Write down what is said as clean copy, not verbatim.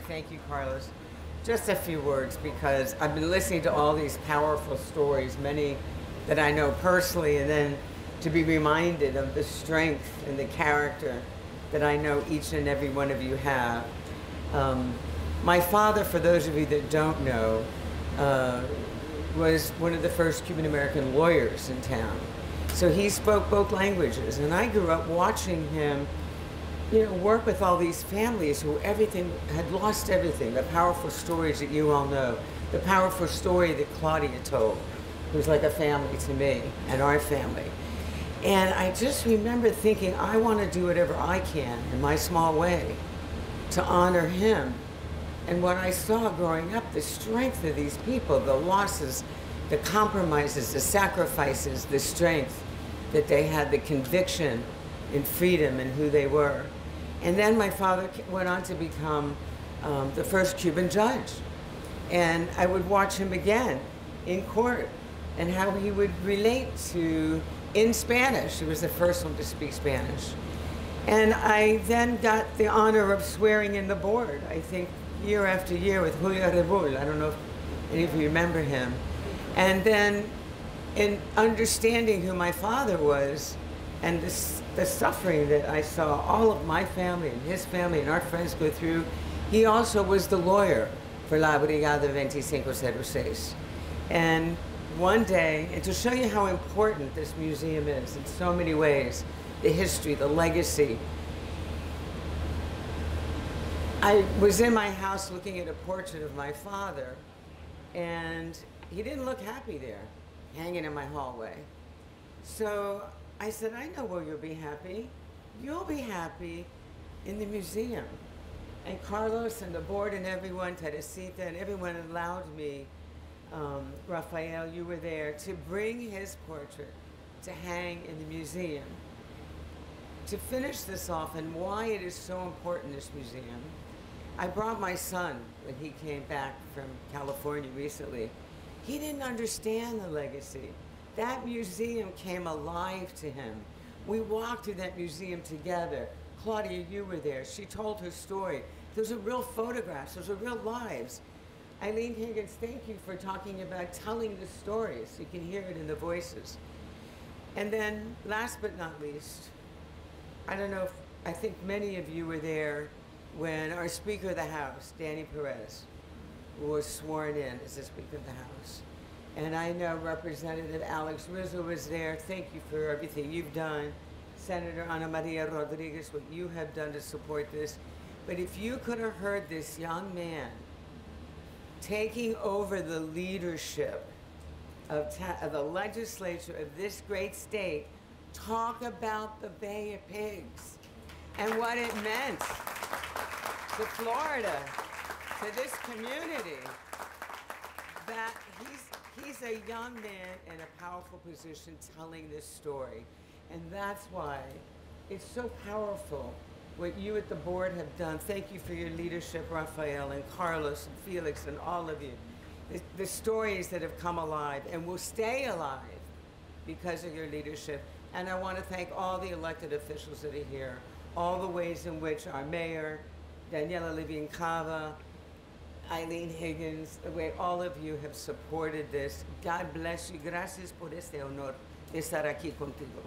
thank you, Carlos. Just a few words, because I've been listening to all these powerful stories, many that I know personally, and then to be reminded of the strength and the character that I know each and every one of you have. My father, for those of you that don't know, was one of the first Cuban-American lawyers in town. So he spoke both languages, and I grew up watching him, work with all these families who had lost everything, the powerful stories that you all know, the powerful story that Claudia told, who's like a family to me and our family. And I just remember thinking, I want to do whatever I can in my small way to honor him. And what I saw growing up, the strength of these people, the losses, the compromises, the sacrifices, the strength that they had, the conviction in freedom and who they were. And then my father went on to become the first Cuban judge. And I would watch him again in court and how he would relate in Spanish. He was the first one to speak Spanish. And I then got the honor of swearing in the board, I think year after year, with Julio Rebul. I don't know if any of you remember him. And then in understanding who my father was and the suffering that I saw all of my family and his family and our friends go through, he also was the lawyer for La Brigada 2506. And one day, and to show you how important this museum is in so many ways, the history, the legacy, I was in my house looking at a portrait of my father, and he didn't look happy there, hanging in my hallway. So I said, I know where you'll be happy. You'll be happy in the museum. And Carlos and the board and everyone, Teresita and everyone allowed me, Rafael, you were there, to bring his portrait to hang in the museum. To finish this off and why it is so important, this museum, I brought my son when he came back from California recently. He didn't understand the legacy. That museum came alive to him. We walked through that museum together. Claudia, you were there. She told her story. Those are real photographs. Those are real lives. Eileen Higgins, thank you for talking about telling the stories. You can hear it in the voices. And then, last but not least, I don't know if, I think many of you were there when our Speaker of the House, Danny Perez, was sworn in as the Speaker of the House. And I know Representative Alex Rizzo was there. Thank you for everything you've done. Senator Ana Maria Rodriguez, what you have done to support this. But if you could have heard this young man taking over the leadership of the legislature of this great state, talk about the Bay of Pigs and what it meant to Florida, to this community, that he's a young man in a powerful position telling this story. And that's why it's so powerful what you at the board have done. Thank you for your leadership, Rafael and Carlos and Felix and all of you. The stories that have come alive and will stay alive because of your leadership. And I want to thank all the elected officials that are here, all the ways in which our mayor, Daniela Levine Cava, Eileen Higgins, the way all of you have supported this. God bless you. Gracias por este honor de estar aquí contigo.